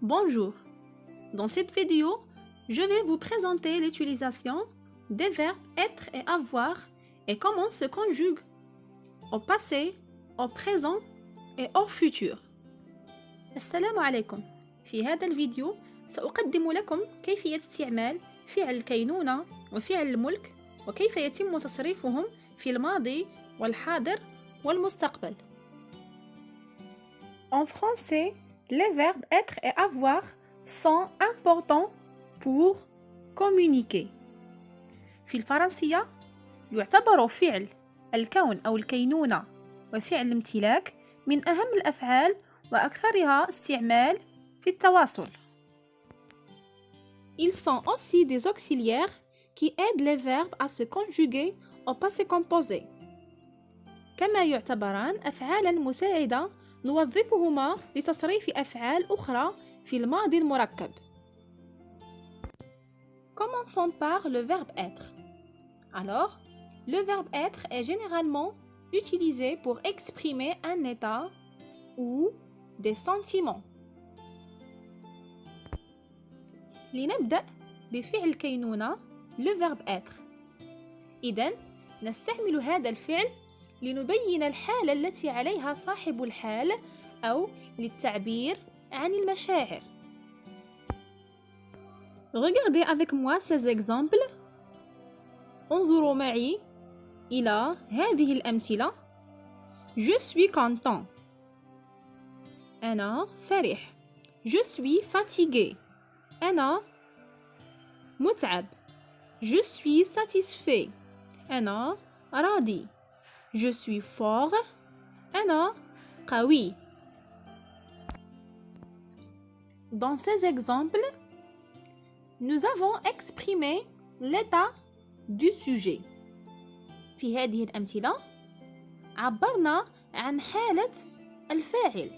Bonjour. Dans cette vidéo, je vais vous présenter l'utilisation des verbes être et avoir et comment se conjuguent au passé, au présent et au futur. السلام عليكم. في هذا الفيديو سأقدم لكم كيفية استعمال فعل الكينونة وفعل الملك وكيف يتم تصريفهم في الماضي والحاضر والمستقبل. En français, les verbes être et avoir sont importants pour communiquer. في الفرنسية يعتبر فعل الكون أو الكينونة وفعل الامتلاك من أهم الأفعال وأكثرها استعمال في التواصل. Ils sont aussi des auxiliaires qui aident les verbes à se conjuguer au passé composé. كما يعتبران أفعالاً مساعدة نوظفهما لتصريف أفعال أخرى في الماضي المركب. Commençons par le verbe être. Alors, le verbe être est généralement utilisé pour exprimer un état ou des sentiments. لنبدأ بفعل كينونة le verbe être. إذن نستعمل هذا الفعل لنبين الحالة التي عليها صاحب الحال أو للتعبير عن المشاعر. Regardez avec moi ces exemples. انظروا معي إلى هذه الأمثلة. Je suis content. أنا فرح. Je suis fatigué. أنا متعب. Je suis satisfait. أنا راضي. Je suis fort. أنا قوي. Dans ces exemples, nous avons exprimé l'état du sujet. في هذه الأمثلة عبرنا عن حالة الفاعل.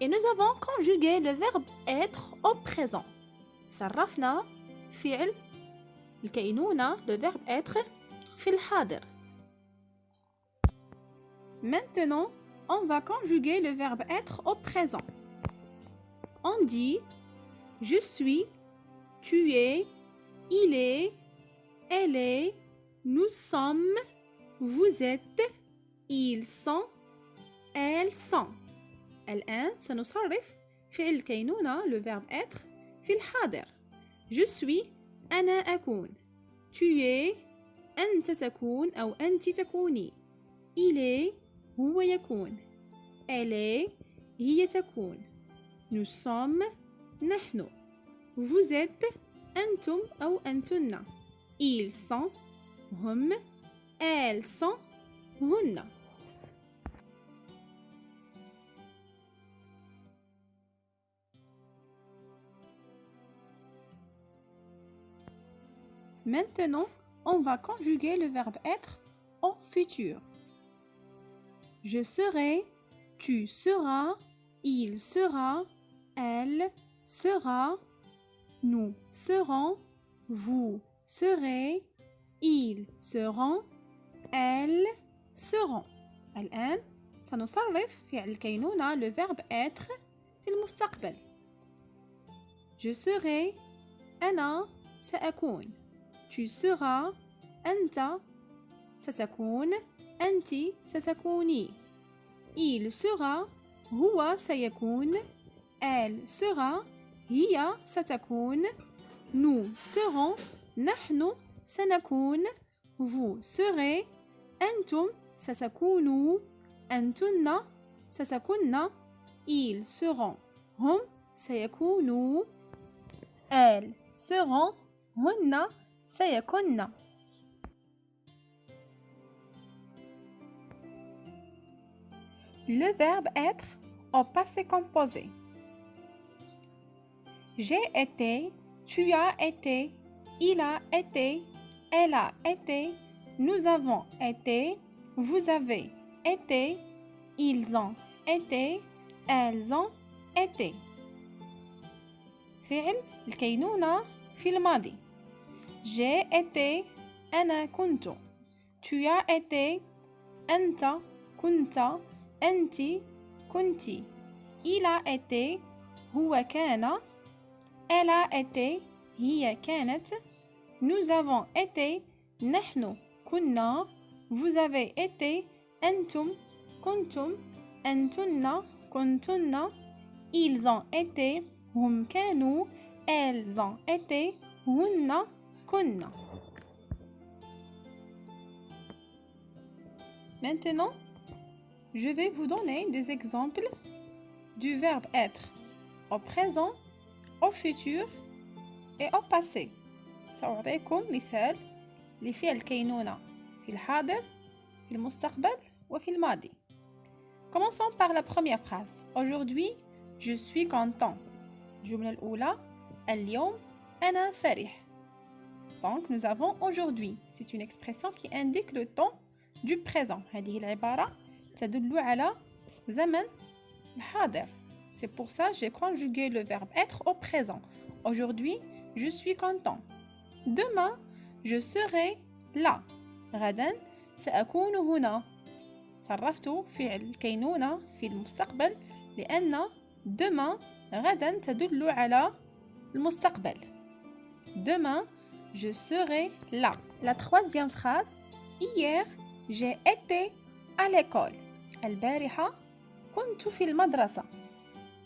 Et nous avons conjugué le verbe être au présent. صرفنا فعل الكينونة le verbe être في الحاضر. Maintenant, on va conjuguer le verbe être au présent. On dit je suis, tu es, il est, elle est, nous sommes, vous êtes, ils sont, elles sont. الآن سنصرف فعل الكينونة le verbe être في الحاضر. Je suis أنا أكون. Tu es أنت تكون أو أنت تكوني. Il est هو يكون. Elle est هي تكون. Nous sommes نحن. Vous êtes أنتم أو أنتن. Ils sont هم. Elles sont هن. Maintenant, on va conjuguer le verbe être au futur. Je serai, tu seras, il sera, elle sera, nous serons, vous serez, ils seront, elles seront. الآن سنصرف فعل الكينونة le verbe être في المستقبل. Je serai أنا سأكون. Tu seras أنت ستكون أنت ستكوني. Il sera هو سيكون. Elle sera هي ستكون. Nous serons نحن سنكون. Vous serez أنتم ستكونوا. أنتن ستكن. Ils seront هم سيكونوا. Elles seront هن سيكن. Le verbe être au passé composé. J'ai été, tu as été, il a été, elle a été, nous avons été, vous avez été, ils ont été, elles ont été. فعل الكينونة في الماضي. J'ai été أنا كنت. Tu as été أنت كنت. أنت كنتِ. Il a été هو كان. Elle a été. هي كانت. Nous avons été. نحن كنا. Vous avez été. أنتم كنتم. أنتن كنتن. Ils ont été. هم كانوا. Elles ont été. هن كن. Maintenant, je vais vous donner des exemples du verbe être au présent, au futur et au passé. سأعطيكم مثال لفعل كينونة في الحاضر، في المستقبل وفي الماضي. Commençons par la première phrase. Aujourd'hui, je suis content. الجملة الأولى اليوم أنا فرح. Donc nous avons aujourd'hui. C'est une expression qui indique le temps du présent. هذه العبارة تدل على زمن الحاضر. C'est pour ça que j'ai conjugué le verbe être au présent. Aujourd'hui, je suis content. Demain, je serai là. غدا سأكون هنا. صرفت فعل كينونة في المستقبل لأن demain غدا تدل على المستقبل. Demain, je serai là. La troisième phrase. Hier, j'ai été à l'école. البارحة كنت في المدرسة.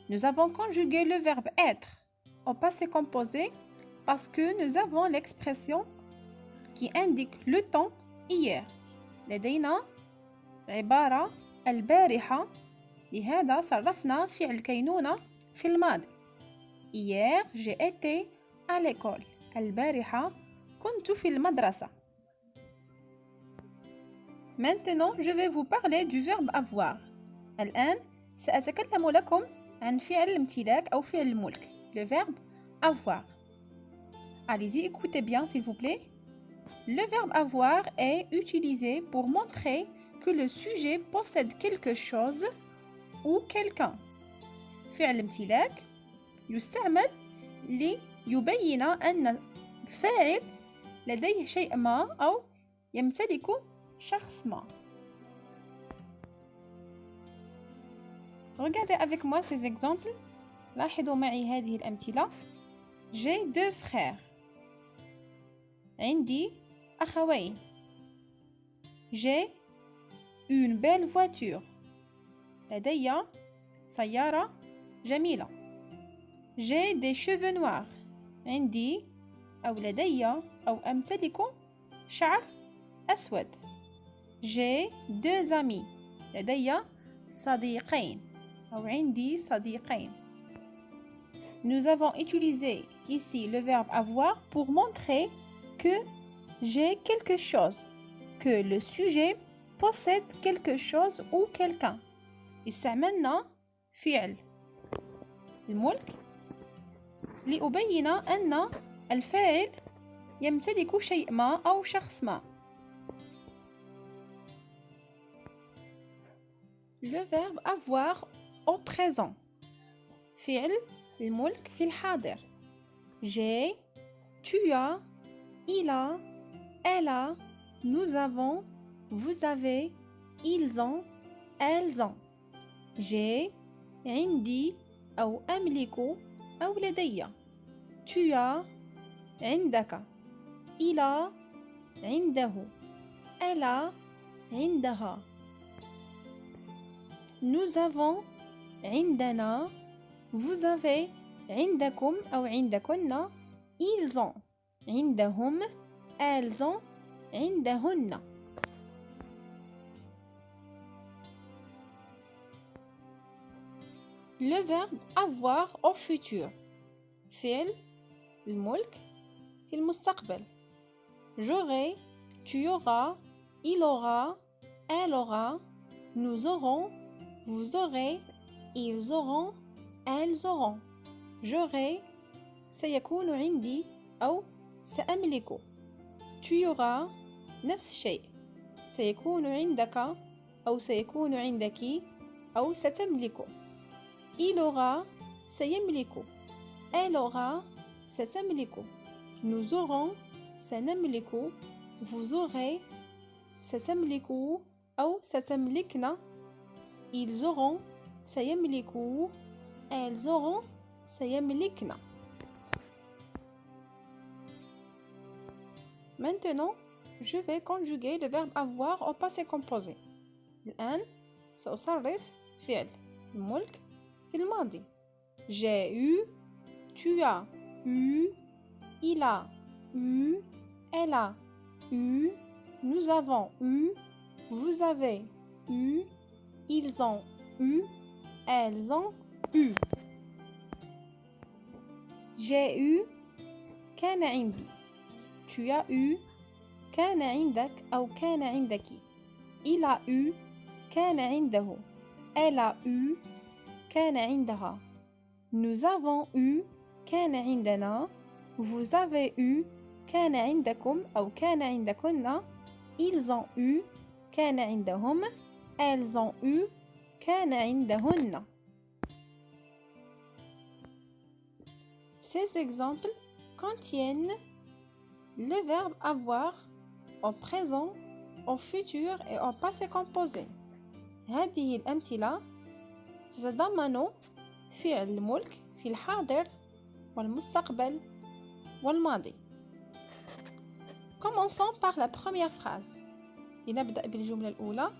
Nous avons conjugué le verbe être au passé composé parce que nous avons l'expression qui indique le temps hier. لدينا عبارة البارحة، لهذا صرفنا فعل كينونة في الماضي. Hier, j'ai été à l'école. البارحة كنت في المدرسة. Maintenant, je vais vous parler du verbe avoir. الآن سأتكلم لكم عن فعل الامتلاك أو فعل الملك. Le verbe avoir. Allez-y, écoutez bien s'il vous plaît. Le verbe avoir est utilisé pour montrer que le sujet possède quelque chose ou quelqu'un. فعل الامتلاك يستعمل ليبين أن الفاعل لديه شيء ما أو يمتلك شخص ما. Regardez avec moi ces exemples. لاحظوا معي هذه الأمثلة. J'ai deux frères. عندي أخوين. J'ai une belle voiture. لدي سيارة جميلة. J'ai des cheveux noirs. عندي أو لدي أو أمتلك شعر أسود. J'ai deux amis. لدي صديقين أو عندي صديقين. Nous avons utilisé ici le verbe avoir pour montrer que j'ai quelque chose, que le sujet possède quelque chose ou quelqu'un. استعملنا فعل الملك لأبين أن الفاعل يمتلك شيء ما أو شخص ما. Le verbe avoir au présent. فعل الملك في الحاضر. J'ai, tu as, il a, elle a, nous avons, vous avez, ils ont, elles ont. J'ai, عندي أو أملك أو لدي. Tu as, عندك. Il a, عنده. Elle a, عندها. Nous avons, عندنا. Vous avez, عندكم أو عندكن. Ils ont, عندهم. Elles ont, عندهن. Le verbe avoir au futur. فعل الملك في المستقبل. J'aurai, tu auras, il aura, elle aura, nous aurons, vous aurez, ils auront, elles auront. J'aurai سيكون عندي أو سأملك. Tu auras نفس الشيء سيكون عندك أو سيكون عندك أو ستملك. Il aura سيملك. Elle aura ستملك. Nous aurons سنملك. Vous aurez ستملكوا أو ستملكن. Ils auront سيملكوا. Elles auront سيملكنا. Maintenant, je vais conjuguer le verbe avoir au passé composé. الآن سأصرف فعل الملك في الماضي. J'ai eu, tu as eu, il a eu, elle a eu, nous avons eu, vous avez eu, ils ont eu, elles ont eu. J'ai eu, كان عندي. Tu as eu, كان عندك أو كان عندك. Il a eu, كان عنده. Elle a eu, كان عندها. Nous avons eu, كان عندنا. Vous avez eu, كان عندكم أو كان عندكن. Ils ont eu, كان عندهم. Elles ont eu, كان عندهن. Ces exemples contiennent le verbe avoir au présent, au futur et au passé composé. هذه الأمثلة تتضمن فعل الملك في الحاضر والمستقبل والماضي. Commençons par la première phrase. لنبدأ بالجملة الأولى.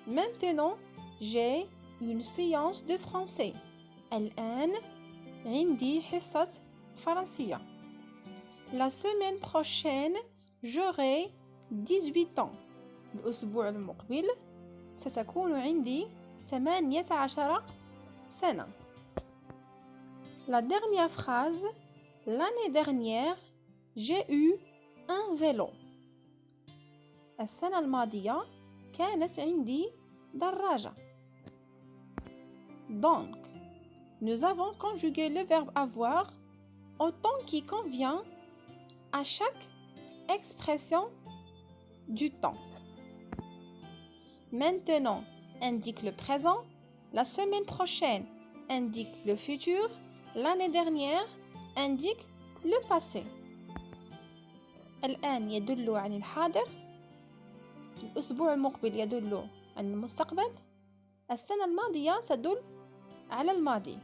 Maintenant, j'ai une séance de français. الآن عندي حصة فرنسية. La semaine prochaine, j'aurai 18 ans. الأسبوع المقبل ستكون عندي 18 سنة. La dernière phrase. L'année dernière, j'ai eu un vélo. السنة الماضية كانت عندي دراجة. Donc, nous avons conjugué le verbe avoir au temps qui convient à chaque expression du temps. Maintenant indique le présent, la semaine prochaine indique le futur, l'année dernière indique le passé. الآن يدل عن الحاضر، الأسبوع المقبل يدل عن المستقبل، السنة الماضية تدل على الماضي.